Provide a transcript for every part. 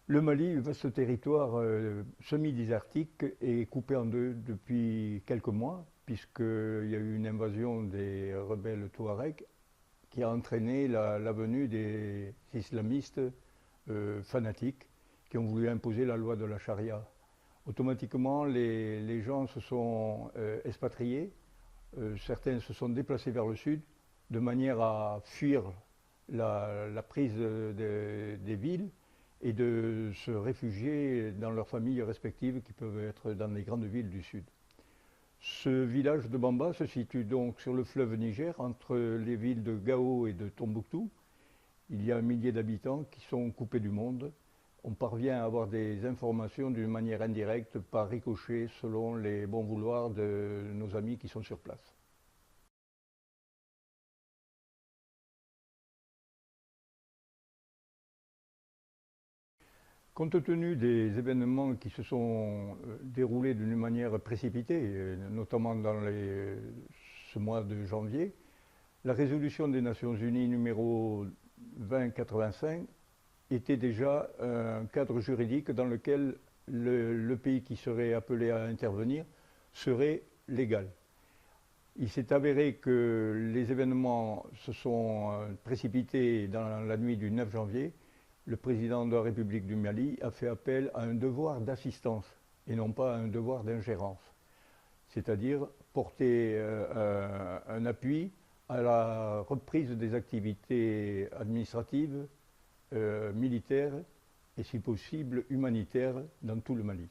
Le Mali, vaste territoire semi-désertique, est coupé en deux depuis quelques mois, puisqu'il y a eu une invasion des rebelles Touaregs qui a entraîné la venue des islamistes fanatiques qui ont voulu imposer la loi de la charia. Automatiquement, les gens se sont expatriés, certains se sont déplacés vers le sud de manière à fuir la prise des villes et de se réfugier dans leurs familles respectives qui peuvent être dans les grandes villes du sud. Ce village de Bamba se situe donc sur le fleuve Niger, entre les villes de Gao et de Tombouctou. Il y a un millier d'habitants qui sont coupés du monde. On parvient à avoir des informations d'une manière indirecte, par ricochet, selon les bons vouloirs de nos amis qui sont sur place. Compte tenu des événements qui se sont déroulés d'une manière précipitée, notamment dans ce mois de janvier, la résolution des Nations Unies numéro 2085 était déjà un cadre juridique dans lequel le pays qui serait appelé à intervenir serait légal. Il s'est avéré que les événements se sont précipités dans la nuit du 9 janvier. Le président de la République du Mali a fait appel à un devoir d'assistance et non pas à un devoir d'ingérence, c'est-à-dire porter un appui à la reprise des activités administratives, militaires et si possible humanitaires dans tout le Mali.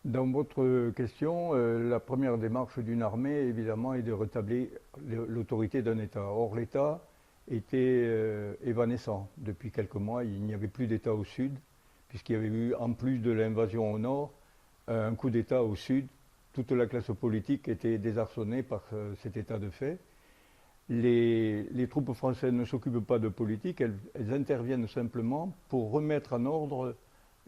Dans votre question, la première démarche d'une armée, évidemment, est de rétablir l'autorité d'un État. Or, l'État était évanescent. Depuis quelques mois, il n'y avait plus d'État au sud, puisqu'il y avait eu, en plus de l'invasion au nord, un coup d'État au sud. Toute la classe politique était désarçonnée par cet état de fait. Les troupes françaises ne s'occupent pas de politique, elles interviennent simplement pour remettre en ordre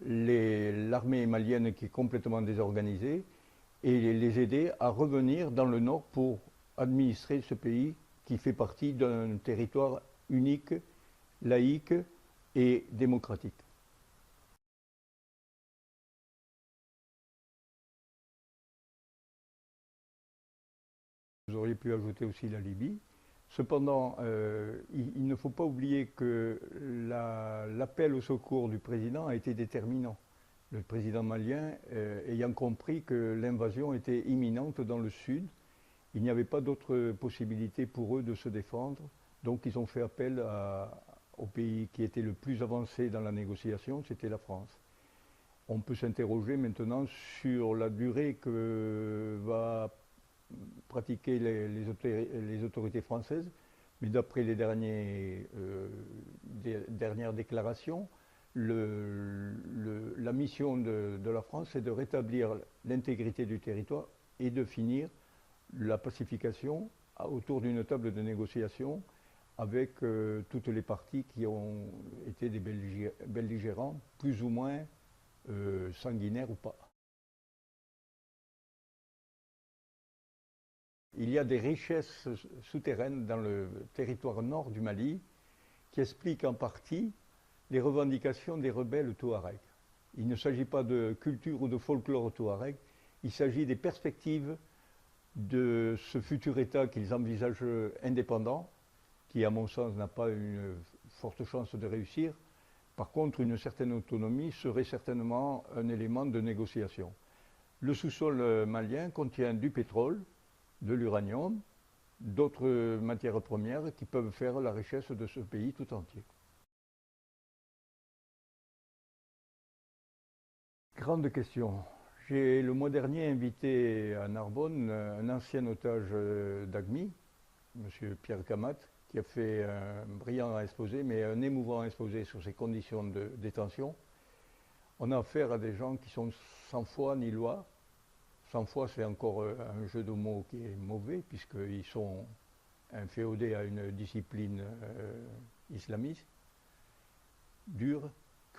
l'armée malienne qui est complètement désorganisée et les aider à revenir dans le nord pour administrer ce pays qui fait partie d'un territoire unique, laïque et démocratique. Vous auriez pu ajouter aussi la Libye. Cependant, il ne faut pas oublier que l'appel au secours du président a été déterminant. Le président malien ayant compris que l'invasion était imminente dans le sud, il n'y avait pas d'autre possibilité pour eux de se défendre. Donc ils ont fait appel au pays qui était le plus avancé dans la négociation, c'était la France. On peut s'interroger maintenant sur la durée que va pratiquer les autorités françaises, mais d'après les dernières déclarations, la mission de la France est de rétablir l'intégrité du territoire et de finir la pacification autour d'une table de négociation avec toutes les parties qui ont été des belligérants, plus ou moins sanguinaires ou pas. Il y a des richesses souterraines dans le territoire nord du Mali qui expliquent en partie les revendications des rebelles touaregs. Il ne s'agit pas de culture ou de folklore touareg, il s'agit des perspectives de ce futur État qu'ils envisagent indépendant, qui à mon sens n'a pas une forte chance de réussir. Par contre, une certaine autonomie serait certainement un élément de négociation. Le sous-sol malien contient du pétrole, de l'uranium, d'autres matières premières qui peuvent faire la richesse de ce pays tout entier. Grande question. J'ai le mois dernier invité à Narbonne un ancien otage d'AGMI, M. Pierre Camat, qui a fait un brillant exposé, mais un émouvant exposé sur ses conditions de détention. On a affaire à des gens qui sont sans foi ni loi. Sans foi, c'est encore un jeu de mots qui est mauvais, puisqu'ils sont inféodés à une discipline islamiste, dure,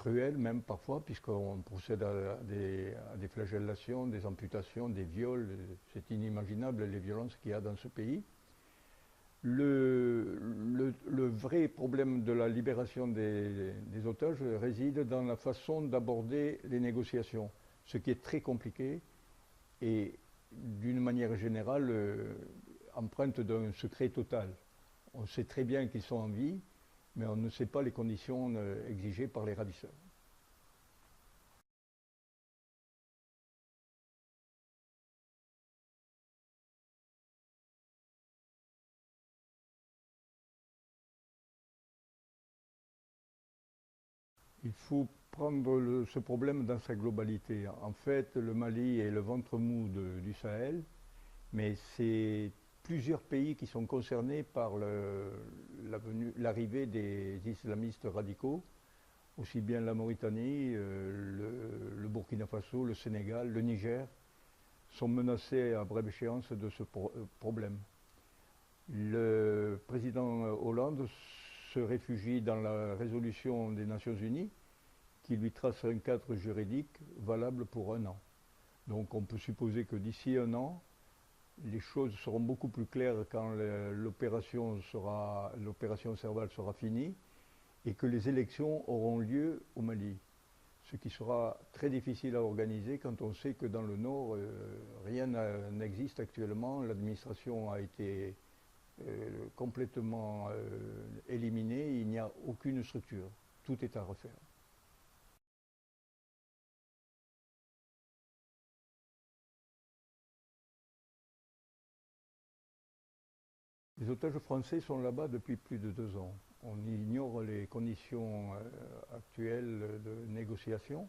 cruel même parfois, puisqu'on procède à des flagellations, des amputations, des viols. C'est inimaginable les violences qu'il y a dans ce pays. Le vrai problème de la libération des otages réside dans la façon d'aborder les négociations, ce qui est très compliqué et d'une manière générale empreinte d'un secret total. On sait très bien qu'ils sont en vie, mais on ne sait pas les conditions exigées par les ravisseurs. Il faut prendre ce problème dans sa globalité. En fait, le Mali est le ventre mou du Sahel, mais c'est plusieurs pays qui sont concernés par l'arrivée des islamistes radicaux, aussi bien la Mauritanie, le Burkina Faso, le Sénégal, le Niger, sont menacés à brève échéance de ce problème. Le président Hollande se réfugie dans la résolution des Nations Unies qui lui trace un cadre juridique valable pour un an. Donc on peut supposer que d'ici un an, les choses seront beaucoup plus claires quand l'opération Serval sera finie et que les élections auront lieu au Mali. Ce qui sera très difficile à organiser quand on sait que dans le nord, rien n'existe actuellement. L'administration a été complètement éliminée, il n'y a aucune structure. Tout est à refaire. Les otages français sont là-bas depuis plus de 2 ans. On ignore les conditions actuelles de négociation.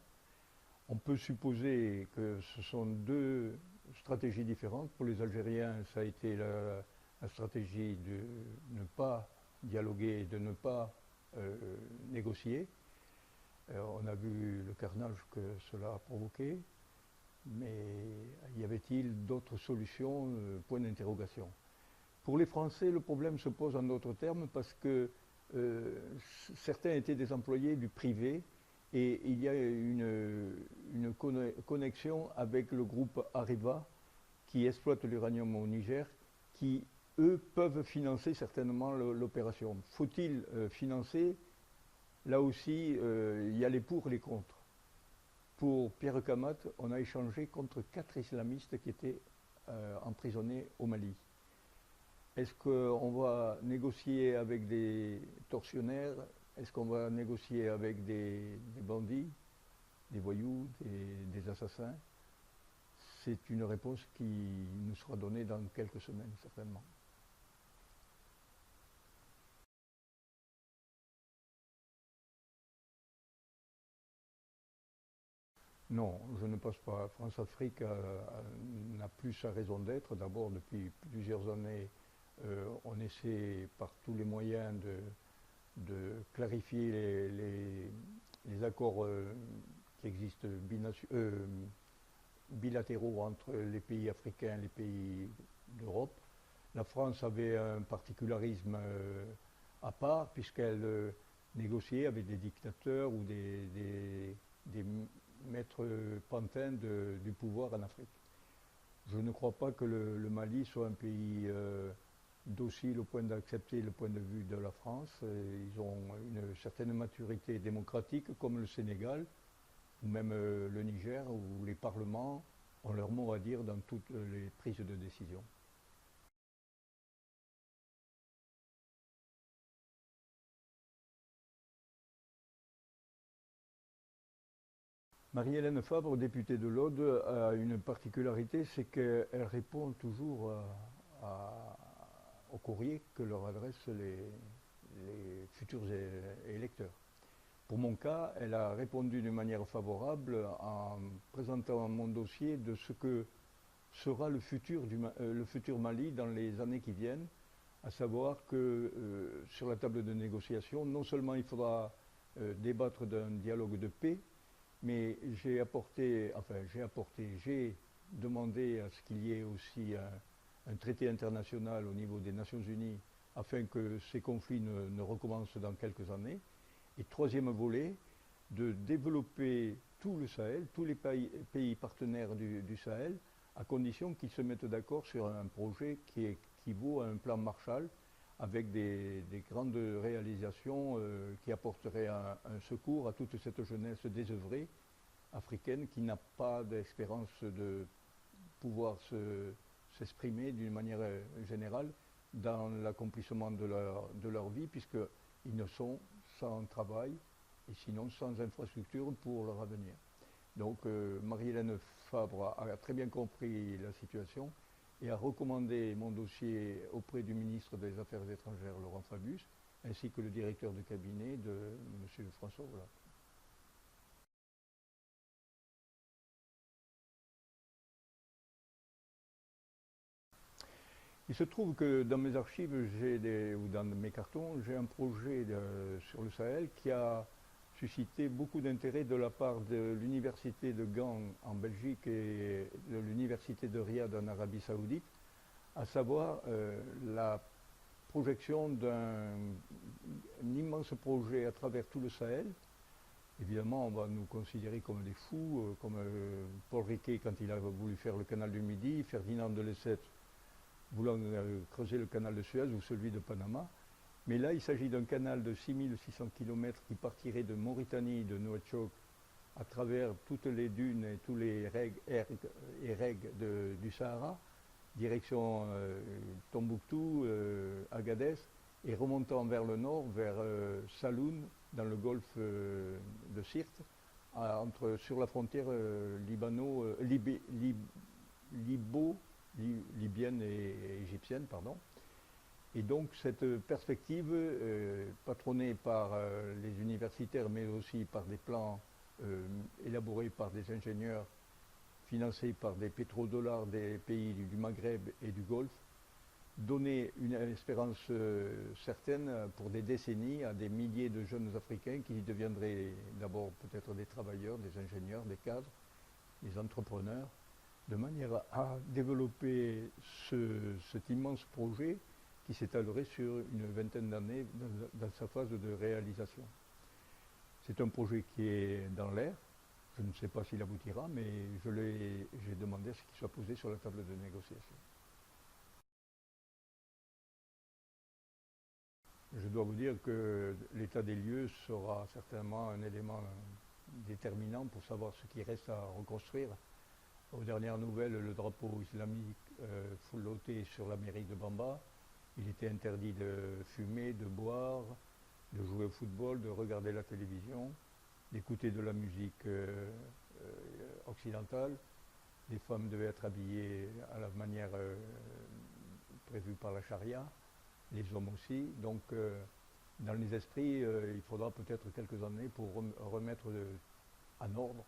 On peut supposer que ce sont deux stratégies différentes. Pour les Algériens, ça a été la stratégie de ne pas dialoguer, de ne pas négocier. On a vu le carnage que cela a provoqué, mais y avait-il d'autres solutions? Point d'interrogation. Pour les Français, le problème se pose en d'autres termes parce que certains étaient des employés du privé et il y a une connexion avec le groupe Areva qui exploite l'uranium au Niger, qui, eux, peuvent financer certainement l'opération. Faut-il financer? Là aussi, il y a les pour et les contre. Pour Pierre Kamat, on a échangé contre 4 islamistes qui étaient emprisonnés au Mali. Est-ce qu'on va négocier avec des tortionnaires? Est-ce qu'on va négocier avec des bandits, des voyous, des assassins? C'est une réponse qui nous sera donnée dans quelques semaines, certainement. Non, je ne pense pas. France-Afrique n'a plus sa raison d'être. D'abord, depuis plusieurs années, on essaie par tous les moyens de clarifier les accords qui existent bilatéraux entre les pays africains et les pays d'Europe. La France avait un particularisme à part puisqu'elle négociait avec des dictateurs ou des maîtres pantins du pouvoir en Afrique. Je ne crois pas que le Mali soit un pays docile au point d'accepter le point de vue de la France. Ils ont une certaine maturité démocratique comme le Sénégal ou même le Niger où les parlements ont leur mot à dire dans toutes les prises de décision. Marie-Hélène Fabre, députée de l'Aude, a une particularité, c'est qu'elle répond toujours au courrier que leur adressent les futurs électeurs. Pour mon cas, elle a répondu d'une manière favorable en présentant mon dossier de ce que sera le futur Mali dans les années qui viennent, à savoir que sur la table de négociation, non seulement il faudra débattre d'un dialogue de paix, mais j'ai demandé à ce qu'il y ait aussi un traité international au niveau des Nations Unies afin que ces conflits ne recommencent dans quelques années. Et troisième volet, de développer tout le Sahel, tous les pays partenaires du Sahel, à condition qu'ils se mettent d'accord sur un projet qui équivaut à un plan Marshall avec des grandes réalisations qui apporteraient un secours à toute cette jeunesse désœuvrée africaine qui n'a pas d'espérance de pouvoir s'exprimer d'une manière générale dans l'accomplissement de leur vie, puisqu'ils ne sont sans travail et sinon sans infrastructure pour leur avenir. Donc Marie-Hélène Fabre a très bien compris la situation et a recommandé mon dossier auprès du ministre des Affaires étrangères, Laurent Fabius, ainsi que le directeur de cabinet de M. François Hollande. Il se trouve que dans mes archives ou dans mes cartons, j'ai un projet sur le Sahel qui a suscité beaucoup d'intérêt de la part de l'université de Gand en Belgique et de l'université de Riyad en Arabie Saoudite, à savoir la projection d'un immense projet à travers tout le Sahel. Évidemment, on va nous considérer comme des fous, comme Paul Riquet quand il a voulu faire le canal du Midi, Ferdinand de Lesseps voulant creuser le canal de Suez ou celui de Panama. Mais là, il s'agit d'un canal de 6600 km qui partirait de Mauritanie, de Nouakchott, à travers toutes les dunes et tous les règues du Sahara, direction Tombouctou, Agadez, et remontant vers le nord, vers Saloun, dans le golfe de Sirte, sur la frontière libyenne et égyptienne, pardon. Et donc cette perspective, patronnée par les universitaires, mais aussi par des plans élaborés par des ingénieurs, financés par des pétrodollars des pays du Maghreb et du Golfe, donnait une espérance certaine pour des décennies à des milliers de jeunes Africains qui deviendraient d'abord peut-être des travailleurs, des ingénieurs, des cadres, des entrepreneurs, de manière à développer cet immense projet qui s'étalerait sur une vingtaine d'années dans sa phase de réalisation. C'est un projet qui est dans l'air. Je ne sais pas s'il aboutira, mais j'ai demandé à ce qu'il soit posé sur la table de négociation. Je dois vous dire que l'état des lieux sera certainement un élément déterminant pour savoir ce qui reste à reconstruire. Aux dernières nouvelles, le drapeau islamique flottait sur la mairie de Bamba. Il était interdit de fumer, de boire, de jouer au football, de regarder la télévision, d'écouter de la musique occidentale. Les femmes devaient être habillées à la manière prévue par la charia, les hommes aussi. Donc, dans les esprits, il faudra peut-être quelques années pour remettre en ordre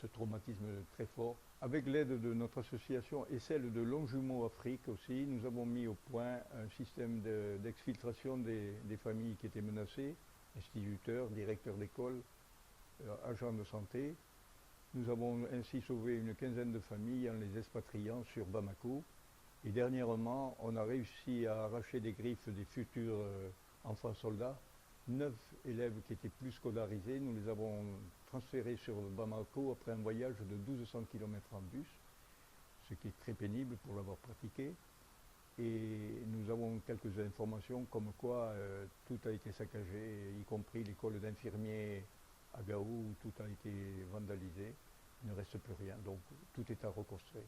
ce traumatisme très fort. Avec l'aide de notre association et celle de Longjumeau Afrique aussi, nous avons mis au point un système d'exfiltration des familles qui étaient menacées, instituteurs, directeurs d'école, agents de santé. Nous avons ainsi sauvé une quinzaine de familles en les expatriant sur Bamako. Et dernièrement, on a réussi à arracher des griffes des futurs enfants soldats. 9 élèves qui étaient plus scolarisés, nous les avons transférés sur Bamako après un voyage de 1200 km en bus, ce qui est très pénible pour l'avoir pratiqué. Et nous avons quelques informations comme quoi tout a été saccagé, y compris l'école d'infirmiers à Gao où tout a été vandalisé. Il ne reste plus rien, donc tout est à reconstruire.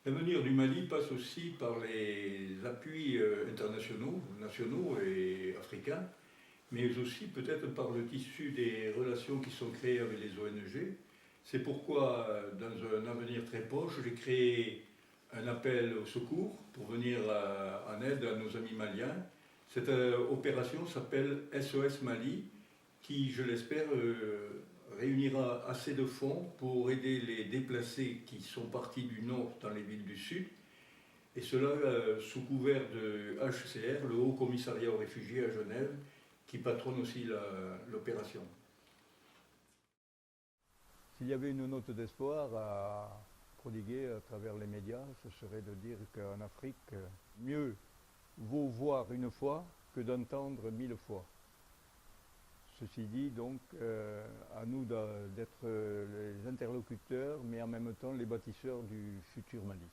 L'avenir du Mali passe aussi par les appuis internationaux, nationaux et africains, mais aussi peut-être par le tissu des relations qui sont créées avec les ONG. C'est pourquoi, dans un avenir très proche, j'ai créé un appel au secours pour venir en aide à nos amis maliens. Cette opération s'appelle SOS Mali, qui, je l'espère, réunira assez de fonds pour aider les déplacés qui sont partis du nord dans les villes du sud, et cela sous couvert de HCR, le Haut Commissariat aux réfugiés à Genève, qui patronne aussi l'opération. S'il y avait une note d'espoir à prodiguer à travers les médias, ce serait de dire qu'en Afrique, mieux vaut voir une fois que d'entendre 1000 fois. Ceci dit, donc, à nous d'être les interlocuteurs, mais en même temps les bâtisseurs du futur Mali.